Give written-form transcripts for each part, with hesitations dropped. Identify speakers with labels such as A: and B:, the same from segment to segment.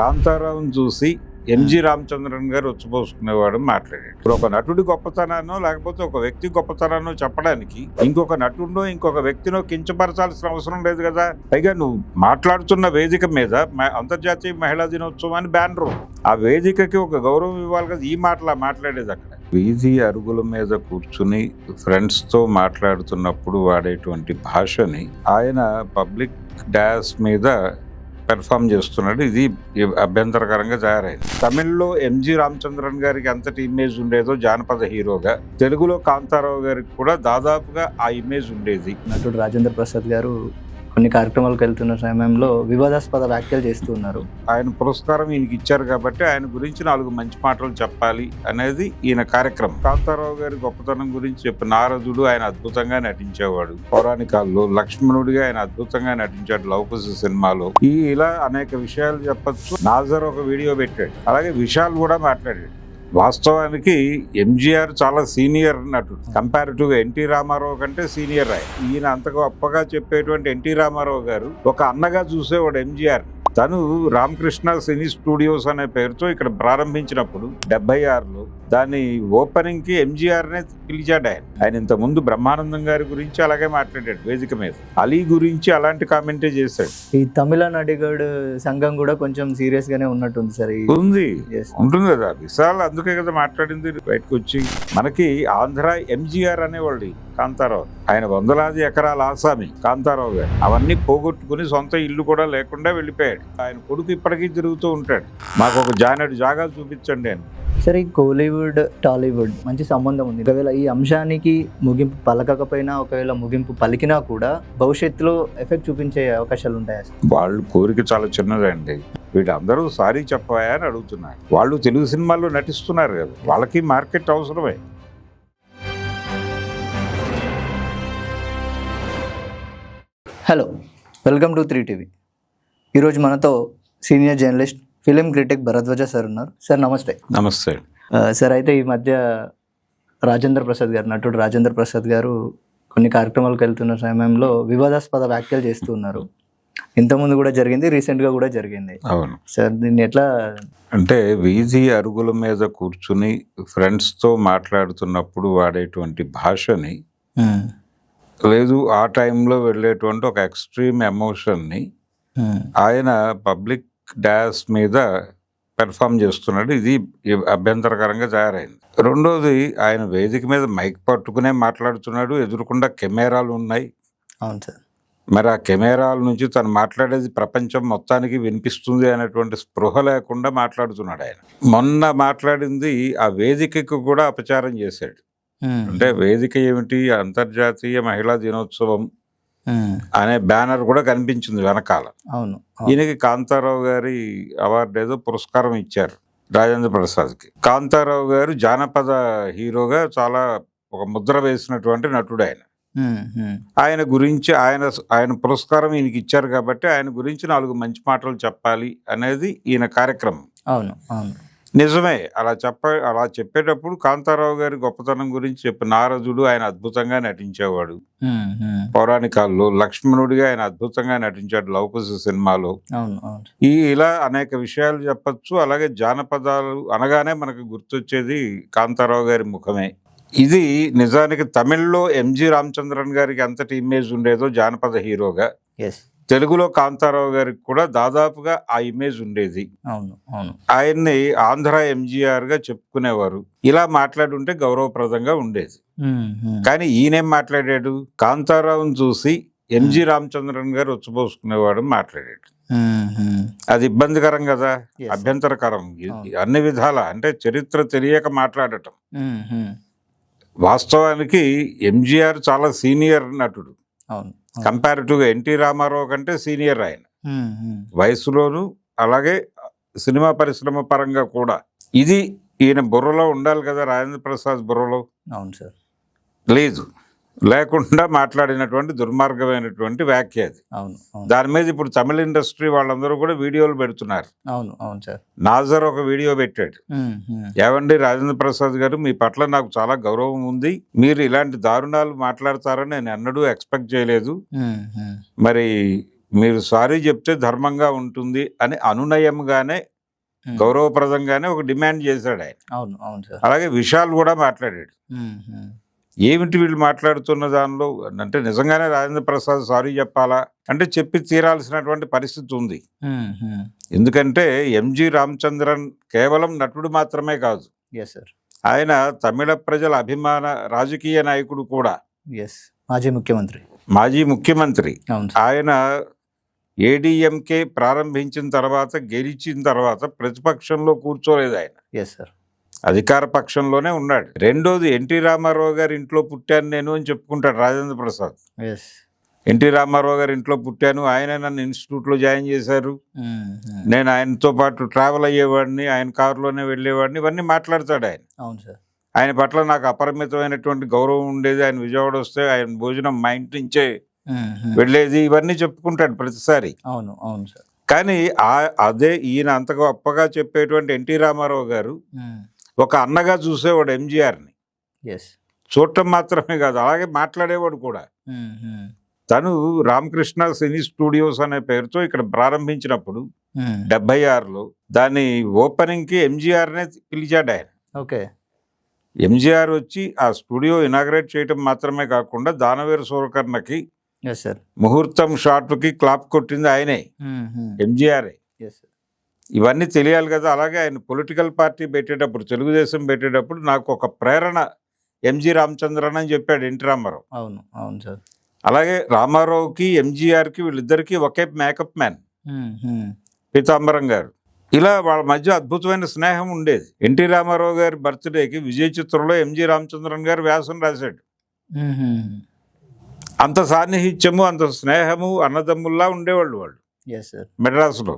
A: కాంతారావుని చూసి ఎంజి రామచంద్రన్ గారు వచ్చిపోసుకునేవాడు మాట్లాడాడు. ఇప్పుడు ఒక నటుడి గొప్పతనాన్నో లేకపోతే ఒక వ్యక్తి గొప్పతనాన్నో చెప్పడానికి ఇంకొక నటుడినో ఇంకొక వ్యక్తినో కించపరచాల్సిన అవసరం లేదు కదా. పైగా నువ్వు మాట్లాడుతున్న వేదిక మీద అంతర్జాతీయ మహిళా దినోత్సవాన్ని బ్యానరు, ఆ వేదికకి ఒక గౌరవం ఇవ్వాలి కదా. ఈ మాటలా మాట్లాడేది అక్కడ వీధి అరుగుల మీద కూర్చుని ఫ్రెండ్స్ తో మాట్లాడుతున్నప్పుడు వాడేటువంటి భాషని ఆయన పబ్లిక్ డాష్ మీద పెర్ఫామ్ చేస్తున్నాడు. ఇది అభ్యంతరకరంగా తయారైంది. తమిళ్లో ఎంజి రామచంద్రన్ గారికి అంతటి ఇమేజ్ ఉండేదో జానపద హీరోగా, తెలుగులో కాంతారావు గారికి కూడా దాదాపుగా ఆ ఇమేజ్ ఉండేది.
B: నటుడు రాజేంద్ర ప్రసాద్ గారు కొన్ని కార్యక్రమాలకు వెళ్తున్న సమయంలో వివాదాస్పద వ్యాఖ్యలు చేస్తూ ఉన్నారు.
A: ఆయన పురస్కారం ఈయనకి ఇచ్చారు కాబట్టి ఆయన గురించి 4 మంచి మాటలు చెప్పాలి అనేది ఈయన కార్యక్రమం. కాంతారావు గారి గొప్పతనం గురించి చెప్పిన నారదుడు ఆయన అద్భుతంగా నటించేవాడు. పౌరాణికాల్లో లక్ష్మణుడిగా ఆయన అద్భుతంగా నటించాడు లవకుశ సినిమాలో. ఇలా అనేక విషయాలు చెప్పచ్చు. నాజర్ ఒక వీడియో పెట్టాడు, అలాగే విశాల్ కూడా మాట్లాడాడు. వాస్తవానికి ఎంజీఆర్ చాలా సీనియర్ నటుడు. కంపారిటివ్ గా ఎన్టీ రామారావు కంటే సీనియర్ ఆయన. ఈయన అంత గొప్పగా చెప్పేటువంటి ఎన్టీ రామారావు గారు ఒక అన్నగా చూసేవాడు ఎంజీఆర్. తను రామకృష్ణ సినీ స్టూడియోస్ అనే పేరుతో ఇక్కడ ప్రారంభించినప్పుడు 76లో దాని ఓపెనింగ్ కి ఎంజీఆర్ నే పిలిచాడు ఆయన ఇంత ముందు బ్రహ్మానందం గారి గురించి అలాగే మాట్లాడాడు వేదిక మీద. అలీ గురించి అలాంటి కామెంటే చేశాడు.
B: ఈ తమిళ నడిగడు సంఘం కూడా కొంచెం సీరియస్ గానే ఉన్నట్టుంది సార్.
A: ఉంటుంది కదా విశాల్, అందుకే కదా మాట్లాడింది బయటకు వచ్చి. మనకి ఆంధ్ర ఎంజీఆర్ అనేవాళ్ళు కాంతారావు. ఆయన 100 ఎకరాల ఆసామి కాంతారావు గారు. అవన్నీ పోగొట్టుకుని సొంత ఇల్లు కూడా లేకుండా వెళ్ళిపోయాడు. ఆయన కొడుకు ఇప్పటికీ తిరుగుతూ ఉంటాడు, మాకు ఒక జానెడు జాగా చూపించండి అని.
B: సరే, కోలీవుడ్ టాలీవుడ్ మంచి సంబంధం ఉంది. ఒకవేళ ఈ అంశానికి ముగింపు పలకకపోయినా, ఒకవేళ ముగింపు పలికినా కూడా భవిష్యత్తులో ఎఫెక్ట్ చూపించే అవకాశాలు ఉంటాయా?
A: వాళ్ళు కోరిక చాలా చిన్నదండి. వీళ్ళందరూ సారీ చెప్పాయా అని అడుగుతున్నారు. వాళ్ళు తెలుగు సినిమాల్లో నటిస్తున్నారు కదా, వాళ్ళకి మార్కెట్ అవసరమే.
B: Hello, welcome to 3TV. ఈరోజు మనతో senior journalist, film critic Bharadwaj sir ఉన్నారు. సార్ నమస్తే.
A: నమస్తే
B: సార్. అయితే ఈ మధ్య నటుడు రాజేంద్ర ప్రసాద్ గారు కొన్ని కార్యక్రమాలకు వెళ్తున్న సమయంలో వివాదాస్పద వ్యాఖ్యలు చేస్తూ ఉన్నారు. ఇంతకుముందు కూడా జరిగింది, రీసెంట్గా కూడా జరిగింది.
A: అవును
B: సార్, దీన్ని ఎట్లా
A: అంటే వీధి అరుగుల మీద కూర్చుని ఫ్రెండ్స్ తో మాట్లాడుతున్నప్పుడు వాడేటువంటి భాషని లేదు, ఆ టైంలో వెళ్ళేటువంటి ఒక ఎక్స్ట్రీమ్ ఎమోషన్ని ఆయన పబ్లిక్ డాష్ మీద పెర్ఫామ్ చేస్తున్నాడు. ఇది అభ్యంతరకరంగా తయారైంది. రెండోది, ఆయన వేదిక మీద మైక్ పట్టుకునే మాట్లాడుతున్నాడు, ఎదురుకుండా కెమెరాలు ఉన్నాయి.
B: అవును సార్.
A: మరి ఆ కెమెరాల నుంచి తను మాట్లాడేది ప్రపంచం మొత్తానికి వినిపిస్తుంది అనేటువంటి స్పృహ లేకుండా మాట్లాడుతున్నాడు ఆయన. మొన్న మాట్లాడింది ఆ వేదికకు కూడా అపచారం చేశాడు. అంటే వేదిక ఏమిటి, అంతర్జాతీయ మహిళా దినోత్సవం అనే బ్యానర్ కూడా కనిపించింది వెనకాల.
B: అవును.
A: ఈయనకి కాంతారావు గారి అవార్డు ఏదో పురస్కారం ఇచ్చారు రాజేంద్ర ప్రసాద్ కి. కాంతారావు గారు జానపద హీరోగా చాలా ఒక ముద్ర వేసినటువంటి నటుడు ఆయన. ఆయన గురించి ఆయన పురస్కారం ఈయనకి ఇచ్చారు కాబట్టి ఆయన గురించి 4 మంచి మాటలు చెప్పాలి అనేది ఈయన కార్యక్రమం.
B: అవును అవును,
A: నిజమే. అలా చెప్పేటప్పుడు కాంతారావు గారి గొప్పతనం గురించి చెప్పిన నారదుడు ఆయన అద్భుతంగా నటించేవాడు. పౌరాణికాల్లో లక్ష్మణుడిగా ఆయన అద్భుతంగా నటించాడు లవకుశ సినిమాలో. ఇలా అనేక విషయాలు చెప్పచ్చు. అలాగే జానపదాలు అనగానే మనకు గుర్తొచ్చేది కాంతారావు గారి ముఖమే. ఇది నిజానికి తమిళ్లో ఎంజి రామచంద్రన్ గారికి అంతటి ఇమేజ్ ఉండేదో జానపద హీరోగా, తెలుగులో కాంతారావు గారికి కూడా దాదాపుగా ఆ ఇమేజ్ ఉండేది. ఆయన్ని ఆంధ్ర ఎంజీఆర్ గా చెప్పుకునేవారు. ఇలా మాట్లాడుంటే గౌరవప్రదంగా ఉండేది. కానీ ఈయనేం మాట్లాడాడు, కాంతారావుని చూసి ఎంజి రామచంద్రన్ గారు వచ్చిపోసుకునేవాడు మాట్లాడాడు. అది ఇబ్బందికరం కదా, అభ్యంతరకరం అన్ని విధాల. అంటే చరిత్ర తెలియక మాట్లాడటం. వాస్తవానికి ఎంజీఆర్ చాలా సీనియర్ నటుడు. కంపారిటివ్ గా ఎన్టీ రామారావు కంటే సీనియర్ ఆయన వయసులోను, అలాగే సినిమా పరిశ్రమ పరంగా కూడా. ఇది ఈయన బుర్రలో ఉండాలి కదా, రాజేంద్ర ప్రసాద్ బుర్రలో.
B: అవును సార్.
A: లేదు, లేకుండా మాట్లాడినటువంటి దుర్మార్గమైనటువంటి వ్యాఖ్య అది. దాని మీద ఇప్పుడు తమిళ ఇండస్ట్రీ వాళ్ళందరూ కూడా వీడియోలు పెడుతున్నారు. నాజర్ ఒక వీడియో పెట్టాడు, ఏవండి రాజేంద్ర ప్రసాద్ గారు, మీ పట్ల నాకు చాలా గౌరవం ఉంది, మీరు ఇలాంటి దారుణాలు మాట్లాడతారని నేను ఎన్నడూ ఎక్స్పెక్ట్ చేయలేదు. మరి మీరు సారీ చెప్తే ధర్మంగా ఉంటుంది అని అనునయంగానే గౌరవప్రదంగానే ఒక డిమాండ్ చేశాడు ఆయన.
B: అవును అవును సార్.
A: అలాగే విశాల్ కూడా మాట్లాడాడు. ఏమిటి వీళ్ళు మాట్లాడుతున్న దానిలో అంటే నిజంగానే రాజేంద్ర ప్రసాద్ సారీ చెప్పాలా అంటే చెప్పి తీరాల్సినటువంటి పరిస్థితి ఉంది. ఎందుకంటే ఎంజి రామచంద్రన్ కేవలం నటుడు మాత్రమే కాదు,
B: ఎస్ సార్,
A: ఆయన తమిళ ప్రజల అభిమాన రాజకీయ నాయకుడు కూడా,
B: ఎస్, మాజీ ముఖ్యమంత్రి.
A: అవును. ఆయన ఏడీఎంకే ప్రారంభించిన తర్వాత గెలిచిన తర్వాత ప్రతిపక్షంలో కూర్చోలేదు ఆయన.
B: ఎస్ సార్,
A: అధికార పక్షంలోనే ఉన్నాడు. రెండోది ఎన్టీ రామారావు గారి ఇంట్లో పుట్టాను నేను అని చెప్పుకుంటాడు రాజేంద్ర ప్రసాద్.
B: ఎస్,
A: ఎన్టీ రామారావు గారి ఇంట్లో పుట్టాను, ఆయన నన్ను ఇన్స్టిట్యూట్లో జాయిన్ చేశారు, నేను ఆయనతో పాటు ట్రావెల్ అయ్యేవాడిని, ఆయన కారులోనే వెళ్ళేవాడిని, ఇవన్నీ మాట్లాడతాడు ఆయన.
B: అవును సార్.
A: ఆయన పట్ల నాకు అపరిమితమైనటువంటి గౌరవం ఉండేది, ఆయన విజయవాడ వస్తే ఆయన భోజనం మా ఇంటి నుంచే వెళ్ళేది, ఇవన్నీ చెప్పుకుంటాడు ప్రతిసారి.
B: అవును అవును సార్.
A: కానీ అదే ఈయన అంత గొప్పగా చెప్పేటువంటి ఎన్టీ రామారావు గారు ఒక అన్నగా చూసేవాడు ఎంజీఆర్ని. చూడటం మాత్రమే కాదు, అలాగే మాట్లాడేవాడు కూడా. తను రామకృష్ణ సినీ స్టూడియోస్ అనే పేరుతో ఇక్కడ ప్రారంభించినప్పుడు 76లో దాని ఓపెనింగ్కి ఎంజీఆర్నే పిలిచాడు ఆయన.
B: ఓకే.
A: ఎంజీఆర్ వచ్చి ఆ స్టూడియో ఇనాగ్రేట్ చేయటం మాత్రమే కాకుండా దానవేరు సూరకర్ణకి ముహూర్తం షాట్కి క్లాప్ కొట్టింది ఆయనే, ఎంజీఆరే. ఇవన్నీ తెలియాలి కదా. అలాగే ఆయన పొలిటికల్ పార్టీ పెట్టేటప్పుడు, తెలుగుదేశం పెట్టేటప్పుడు నాకు ఒక ప్రేరణ ఎంజి రామచంద్రన్ అని చెప్పాడు ఎన్టీ రామారావు.
B: అవును అవును సార్.
A: అలాగే రామారావుకి ఎంజీఆర్కి వీళ్ళిద్దరికి ఒకే మేకప్ మ్యాన్ పీతాంబరం గారు. ఇలా వాళ్ళ మధ్య అద్భుతమైన స్నేహం ఉండేది. ఎన్టీ రామారావు గారి బర్త్డేకి విజయ చిత్రంలో ఎంజి రామచంద్రన్ గారు వ్యాసం రాశాడు. అంత సాన్నిహిత్యము, అంత స్నేహము, అన్నదమ్ముల్లా ఉండేవాళ్ళు వాళ్ళు మెడ్రాస్లో.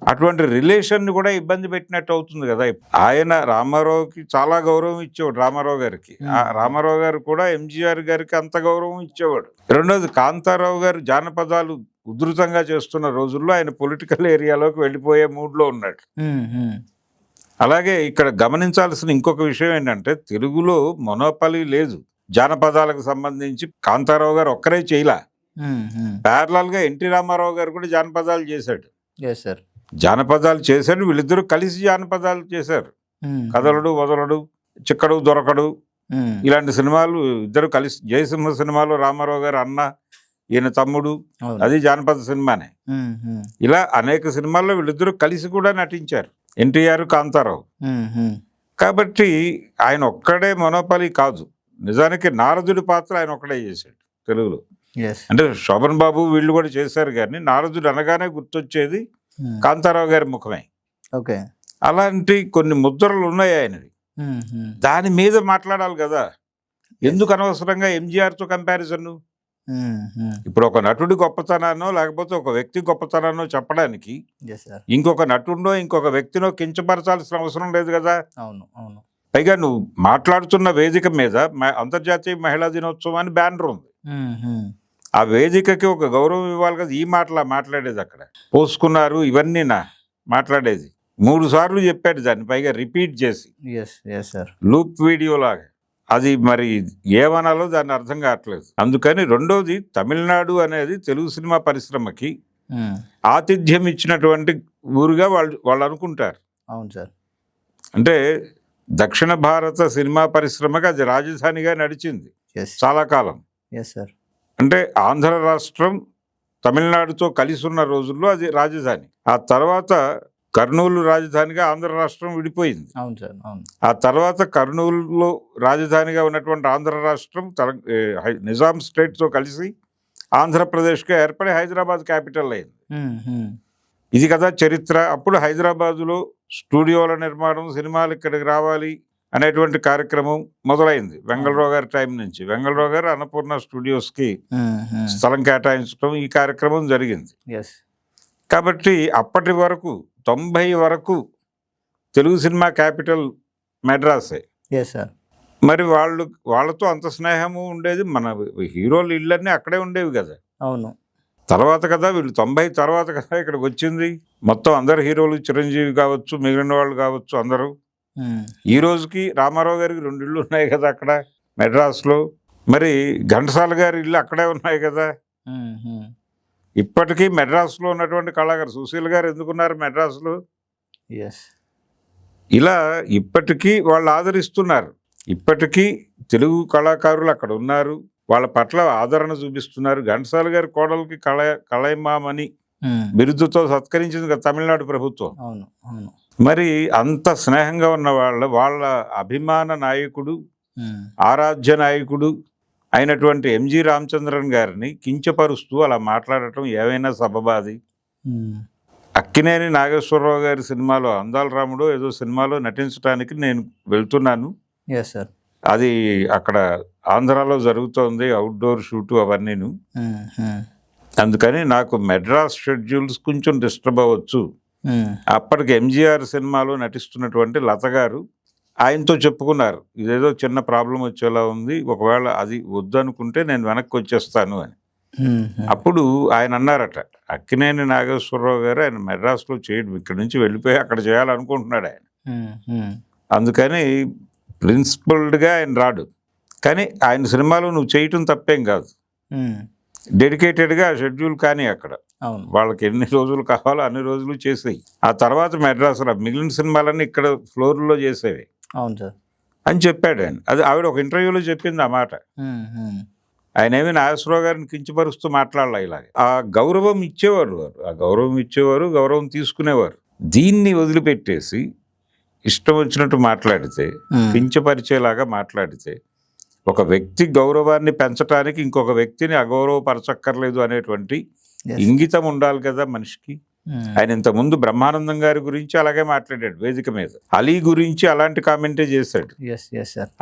A: అటువంటి రిలేషన్ కూడా ఇబ్బంది పెట్టినట్టు అవుతుంది కదా. ఆయన రామారావుకి చాలా గౌరవం ఇచ్చేవాడు, రామారావు గారికి. రామారావు గారు కూడా ఎంజీఆర్ గారికి అంత గౌరవం ఇచ్చేవాడు. రెండోది కాంతారావు గారు జానపదాలు ఉధృతంగా చేస్తున్న రోజుల్లో ఆయన పొలిటికల్ ఏరియాలోకి వెళ్ళిపోయే మూడ్లో ఉన్నాడు. అలాగే ఇక్కడ గమనించాల్సిన ఇంకొక విషయం ఏంటంటే, తెలుగులో మొనోపలి లేదు జానపదాలకు సంబంధించి. కాంతారావు గారు ఒక్కరే చేయలా, ప్యారలల్ గా ఎన్టీ రామారావు గారు కూడా జానపదాలు చేశాడు. జానపదాలు చేశాడు, వీళ్ళిద్దరూ కలిసి జానపదాలు చేశారు. కదలడు వదలడు, చిక్కడు దొరకడు, ఇలాంటి సినిమాలు ఇద్దరు కలిసి. జయసింహ సినిమాలో రామారావు గారు అన్న, ఈయన తమ్ముడు, అది జానపద సినిమానే. ఇలా అనేక సినిమాల్లో వీళ్ళిద్దరూ కలిసి కూడా నటించారు, ఎన్టీఆర్ కాంతారావు. కాబట్టి ఆయన ఒక్కడే మొనోపలి కాదు. నిజానికి నారదుడి పాత్ర ఆయన ఒక్కడే చేశాడు తెలుగులో. అంటే శోభన్ బాబు వీళ్ళు కూడా చేశారు, కానీ నారదుడు అనగానే గుర్తొచ్చేది కాంతారావు గారి ముఖమే. అలాంటి కొన్ని ముద్రలు ఉన్నాయి ఆయనవి. దాని మీద మాట్లాడాలి కదా. ఎందుకు అనవసరంగా ఎంజీఆర్తో కంపారిజన్? ఇప్పుడు ఒక నటుడి గొప్పతనానో లేకపోతే ఒక వ్యక్తి గొప్పతనానో చెప్పడానికి ఇంకొక నటుడినో ఇంకొక వ్యక్తినో కించపరచాల్సిన అవసరం లేదు కదా. పైగా నువ్వు మాట్లాడుతున్న వేదిక మీద అంతర్జాతీయ మహిళా దినోత్సవం అని బ్యానర్ ఉంది. ఆ వేదికకి ఒక గౌరవం ఇవ్వాలి కదా. ఈ మాట్లాడేది అక్కడ పోసుకున్నారు, ఇవన్నీ మాట్లాడేది 3 సార్లు చెప్పాడు దాన్ని, పైగా రిపీట్ చేసి లూప్ వీడియో లాగా. అది మరి ఏమనాలో దాన్ని అర్థం కావట్లేదు. అందుకని రెండోది, తమిళనాడు అనేది తెలుగు సినిమా పరిశ్రమకి ఆతిథ్యం ఇచ్చినటువంటి ఊరుగా వాళ్ళు అనుకుంటారు.
B: అవును సార్.
A: అంటే దక్షిణ భారత సినిమా పరిశ్రమకి అది రాజధానిగా నడిచింది చాలా కాలం. అంటే ఆంధ్ర రాష్ట్రం తమిళనాడుతో కలిసి ఉన్న రోజుల్లో అది రాజధాని. ఆ తర్వాత కర్నూలు రాజధానిగా ఆంధ్ర రాష్ట్రం విడిపోయింది. ఆ తర్వాత కర్నూలులో రాజధానిగా ఉన్నటువంటి ఆంధ్ర రాష్ట్రం నిజాం స్టేట్తో కలిసి ఆంధ్రప్రదేశ్గా ఏర్పడి హైదరాబాద్ క్యాపిటల్ అయింది. ఇది కదా చరిత్ర. అప్పుడు హైదరాబాదులో స్టూడియోల నిర్మాణం, సినిమాలు ఇక్కడికి రావాలి అనేటువంటి కార్యక్రమం మొదలైంది వెంగళరావు గారి టైం నుంచి. వెంగళరావు గారు అన్నపూర్ణ స్టూడియోస్కి స్థలం కేటాయించడం, ఈ కార్యక్రమం జరిగింది. కాబట్టి అప్పటి వరకు 90 వరకు తెలుగు సినిమా క్యాపిటల్ మెడ్రాసే. మరి వాళ్ళతో అంత స్నేహము ఉండేది. మన హీరోలు ఇళ్ళన్నీ అక్కడే ఉండేవి కదా.
B: అవును.
A: తర్వాత కదా వీళ్ళు 90 తర్వాత కదా ఇక్కడికి వచ్చింది. మొత్తం అందరు హీరోలు, చిరంజీవి కావచ్చు, మిగిలిన వాళ్ళు కావచ్చు, అందరూ. ఈ రోజుకి రామారావు గారికి 2 ఇళ్ళు ఉన్నాయి కదా అక్కడ మెడ్రాస్లో. మరి ఘంటసాల గారి ఇల్లు అక్కడే ఉన్నాయి కదా. ఇప్పటికీ మెడ్రాస్లో ఉన్నటువంటి కళాకారు సుశీల్ గారు ఎందుకున్నారు మెడ్రాస్లో?
B: ఎస్.
A: ఇలా ఇప్పటికీ వాళ్ళు ఆదరిస్తున్నారు. ఇప్పటికీ తెలుగు కళాకారులు అక్కడ ఉన్నారు, వాళ్ళ పట్ల ఆదరణ చూపిస్తున్నారు. ఘంటసాల గారి కోడలికి కళైమామని బిరుదుతో సత్కరించింది కదా తమిళనాడు ప్రభుత్వం.
B: అవును, అవును.
A: మరి అంత స్నేహంగా ఉన్న వాళ్ళ అభిమాన నాయకుడు, ఆరాధ్య నాయకుడు అయినటువంటి ఎంజి రామచంద్రన్ గారిని కించపరుస్తూ అలా మాట్లాడటం ఏమైనా సబబాది? అక్కినేని నాగేశ్వరరావు గారి సినిమాలో అందాల రాముడు ఏదో సినిమాలో నటించడానికి నేను వెళ్తున్నాను.
B: Yes sir.
A: అది అక్కడ ఆంధ్రాలో జరుగుతోంది, అవుట్డోర్ షూటు అవన్నీను. అందుకని నాకు మెడ్రాస్ షెడ్యూల్స్ కొంచెం డిస్టర్బ్ అవ్వచ్చు. అప్పటికి ఎంజీఆర్ సినిమాలో నటిస్తున్నటువంటి లత గారు ఆయనతో చెప్పుకున్నారు, ఇదేదో చిన్న ప్రాబ్లం వచ్చేలా ఉంది, ఒకవేళ అది వద్దనుకుంటే నేను వెనక్కి వచ్చేస్తాను అని. అప్పుడు ఆయన అన్నారట, అక్కినేని నాగేశ్వరరావు గారు ఆయన మెడ్రాస్లో చేయడం, ఇక్కడి నుంచి వెళ్ళిపోయి అక్కడ చేయాలనుకుంటున్నాడు ఆయన. అందుకని ప్రిన్సిపల్డ్గా ఆయన రాడు, కానీ ఆయన సినిమాలో నువ్వు చేయటం తప్పేం కాదు, డెడికేటెడ్గా షెడ్యూల్ కానీ అక్కడ వాళ్ళకి ఎన్ని రోజులు కావాలో అన్ని రోజులు చేసేవి. ఆ తర్వాత మెడ్రాస్లో మిగిలిన సినిమాలన్నీ ఇక్కడ ఫ్లోర్లో చేసేవి.
B: అవును సార్
A: అని చెప్పాడు ఆయన. అది ఆవిడ ఒక ఇంటర్వ్యూలో చెప్పింది ఆ మాట. ఆయన ఏమి నాగేశ్వరరావు గారిని కించపరుస్తూ మాట్లాడాలి. ఇలాగ ఆ గౌరవం ఇచ్చేవారు వారు, ఆ గౌరవం ఇచ్చేవారు, గౌరవం తీసుకునేవారు. దీన్ని వదిలిపెట్టేసి ఇష్టం వచ్చినట్టు మాట్లాడితే, కించపరిచేలాగా మాట్లాడితే, ఒక వ్యక్తి గౌరవాన్ని పెంచడానికి ఇంకొక వ్యక్తిని అగౌరవపరచక్కర్లేదు అనేటువంటి ఇంగితం ఉండాలి కదా మనిషికి. ఆయన ఇంతకుముందు బ్రహ్మానందం గారి గురించి అలాగే మాట్లాడాడు వేదిక మీద, అలీ గురించి అలాంటి కామెంటే చేశాడు.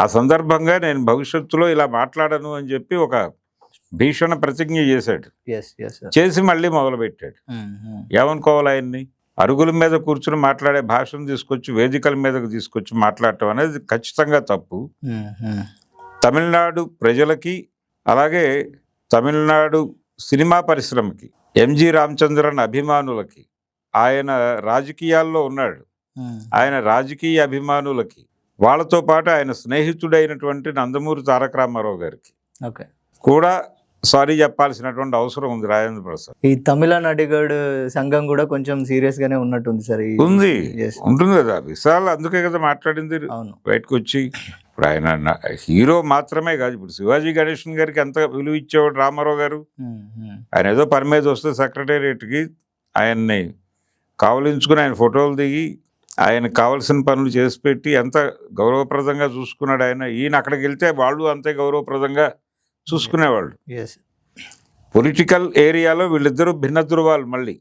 A: ఆ సందర్భంగా నేను భవిష్యత్తులో ఇలా మాట్లాడను అని చెప్పి ఒక భీషణ ప్రతిజ్ఞ చేశాడు. చేసి మళ్ళీ మొదలుపెట్టాడు. ఏమనుకోవాలి ఆయన్ని? అరుగుల మీద కూర్చుని మాట్లాడే భాషను తీసుకొచ్చి వేదికల మీదకు తీసుకొచ్చి మాట్లాడటం అనేది ఖచ్చితంగా తప్పు. తమిళనాడు ప్రజలకి, అలాగే తమిళనాడు సినిమా పరిశ్రమకి, ఎంజి రామచంద్రన్ అభిమానులకి, ఆయన రాజకీయాల్లో ఉన్నాడు, ఆయన రాజకీయ అభిమానులకి, వాళ్ళతో పాటు ఆయన స్నేహితుడైనటువంటి నందమూరి తారక రామారావు గారికి కూడా సారీ చెప్పాల్సినటువంటి అవసరం ఉంది రాజేంద్ర ప్రసాద్.
B: ఈ తమిళ నడిగడు సంఘం కూడా కొంచెం సీరియస్ గానే ఉన్నట్టుంది సార్.
A: ఉంది, ఉంటుంది కదా విశాల్, అందుకే కదా మాట్లాడింది బయటకు వచ్చి. ఇప్పుడు ఆయన హీరో మాత్రమే కాదు, ఇప్పుడు శివాజీ గణేశన్ గారికి ఎంత విలువ ఇచ్చేవాడు రామారావు గారు. ఆయన ఏదో పని మీద వస్తే సెక్రటేరియట్కి ఆయన్ని కావలించుకుని ఆయన ఫోటోలు దిగి ఆయనకు కావాల్సిన పనులు చేసి పెట్టి ఎంత గౌరవప్రదంగా చూసుకున్నాడు ఆయన. ఈయన అక్కడికి వెళ్తే వాళ్ళు అంతే గౌరవప్రదంగా చూసుకునేవాళ్ళు. పొలిటికల్ ఏరియాలో వీళ్ళిద్దరూ భిన్న ధృవాలు. మళ్ళీ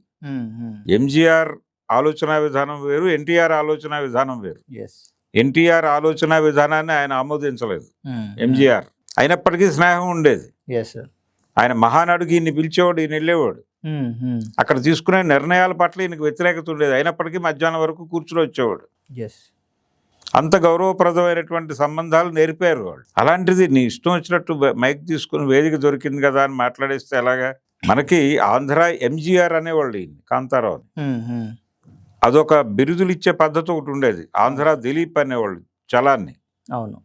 A: ఎంజీఆర్ ఆలోచన విధానం వేరు, ఎన్టీఆర్ ఆలోచన విధానం వేరు. ఎన్టీఆర్ ఆలోచన విధానాన్ని ఆయన ఆమోదించలేదు ఎంజీఆర్, అయినప్పటికీ స్నేహం ఉండేది. ఆయన మహానాడుకి ఈయన్ని పిలిచేవాడు, ఈయన వెళ్ళేవాడు, అక్కడ తీసుకునే నిర్ణయాల పట్ల ఈయనకు వ్యతిరేకత ఉండేది, అయినప్పటికీ మధ్యాహ్నం వరకు కూర్చుని వచ్చేవాడు. అంత గౌరవప్రదమైనటువంటి సంబంధాలు నేర్పారు వాళ్ళు. అలాంటిది నీ ఇష్టం వచ్చినట్టు మైక్ తీసుకుని వేదిక దొరికింది కదా అని మాట్లాడేస్తే ఎలాగా? మనకి ఆంధ్ర ఎంజీఆర్ అనేవాళ్ళు ఈయన్ని, కాంతారావు అని. అదొక బిరుదులు ఇచ్చే పద్ధతి ఒకటి ఉండేది. ఆంధ్ర దిలీప్ అనేవాళ్ళు చలాన్ని.
B: అవును.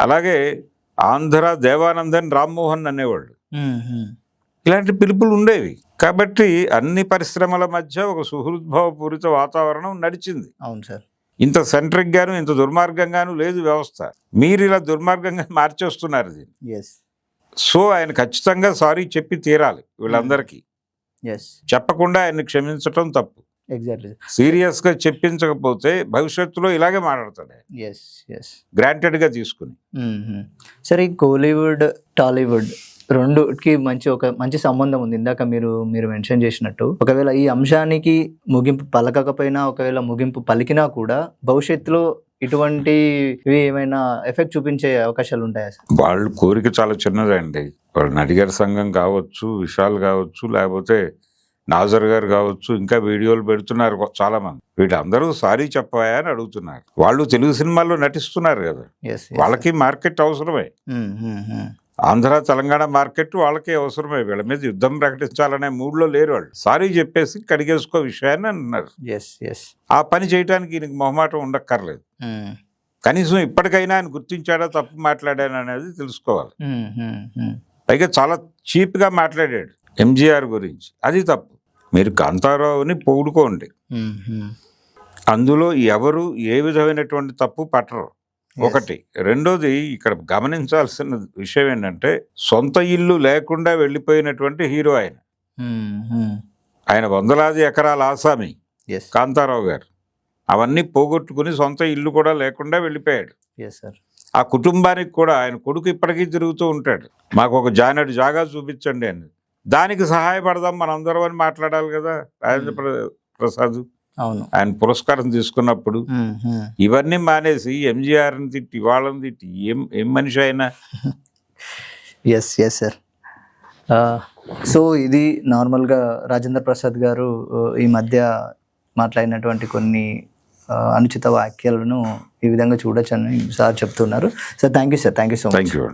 A: అలాగే ఆంధ్ర దేవానందన్ రామ్మోహన్ అనేవాళ్ళు. ఇలాంటి పిలుపులు ఉండేవి. కాబట్టి అన్ని పరిశ్రమల మధ్య ఒక సుహృద్భావపూరిత వాతావరణం నడిచింది.
B: అవును సార్.
A: ఇంత సెంట్రిక్ గాను ఇంత దుర్మార్గంగాను లేదు వ్యవస్థ. మీరు ఇలా దుర్మార్గంగా మార్చేస్తున్నారు దీన్ని. సో ఆయన ఖచ్చితంగా సారీ చెప్పి తీరాలి వీళ్ళందరికీ. చెప్పకుండా ఆయన్ని క్షమించటం తప్పు. సీరియస్ గా చెప్పించకపోతే భవిష్యత్తులో ఇలాగే మాట్లాడతాడు గ్రాంటెడ్ గా తీసుకుని.
B: సరే, కోలీవుడ్ టాలీవుడ్ రెండుకి మంచి సంబంధం ఉంది. ఇందాక మీరు మెన్షన్ చేసినట్టు, ఒకవేళ ఈ అంశానికి ముగింపు పలకకపోయినా, ఒకవేళ ముగింపు పలికినా కూడా భవిష్యత్తులో ఇటువంటి ఏమైనా ఎఫెక్ట్ చూపించే అవకాశాలు ఉంటాయా సార్?
A: వాళ్ళ కోరిక చాలా చిన్నదండి. వాళ్ళు నడిగర్ సంఘం కావచ్చు, విశాల్ కావచ్చు, లేకపోతే నాజర్ గారు కావచ్చు, ఇంకా వీడియోలు పెడుతున్నారు చాలా మంది. వీళ్ళందరూ సారీ చెప్పాయా అని అడుగుతున్నారు. వాళ్ళు తెలుగు సినిమాల్లో నటిస్తున్నారు కదా, వాళ్ళకి మార్కెట్ అవసరమే. ఆంధ్ర తెలంగాణ మార్కెట్ వాళ్ళకే అవసరమే. వీళ్ళ మీద యుద్ధం ప్రకటించాలనే మూడ్లో లేరు వాళ్ళు. సారీ చెప్పేసి కడిగేసుకో విషయాన్ని అన్నారు. ఆ పని చేయడానికి ఈయనకి మొహమాటం ఉండక్కర్లేదు. కనీసం ఇప్పటికైనా ఆయన గుర్తించాడా, తప్పు మాట్లాడాను అనేది తెలుసుకోవాలి. పైగా చాలా చీప్గా మాట్లాడాడు. ఎంజీఆర్ గురించి, అది తప్పు. మీరు కాంతారావుని పొగుడుకోండి, అందులో ఎవరు ఏ విధమైనటువంటి తప్పు పట్టరు. ఒకటి. రెండోది, ఇక్కడ గమనించాల్సిన విషయం ఏంటంటే సొంత ఇల్లు లేకుండా వెళ్ళిపోయినటువంటి హీరో ఆయన. ఆయన వందలాది ఎకరాల ఆసామి కాంతారావు గారు. అవన్నీ పోగొట్టుకుని సొంత ఇల్లు కూడా లేకుండా వెళ్ళిపోయాడు. ఆ కుటుంబానికి కూడా ఆయన కొడుకు ఇప్పటికీ తిరుగుతూ ఉంటాడు, మాకు ఒక జానెడు జాగా చూపించండి అని. దానికి సహాయపడదాం మనందరం అని మాట్లాడాలి కదా రాజేంద్ర ప్రసాద్.
B: అవును,
A: ఆయన పురస్కారం తీసుకున్నప్పుడు ఇవన్నీ మానేసి ఎంజీఆర్ని తిట్టి వాళ్ళని తిట్టి ఏం మనిషి అయినా.
B: Yes sir. సో ఇది నార్మల్గా రాజేంద్ర ప్రసాద్ గారు ఈ మధ్య మాట్లాడినటువంటి కొన్ని అనుచిత వ్యాఖ్యలను ఈ విధంగా చూడొచ్చని సార్ చెప్తున్నారు. Sir thank you sir, thank you so much.
A: Thank you.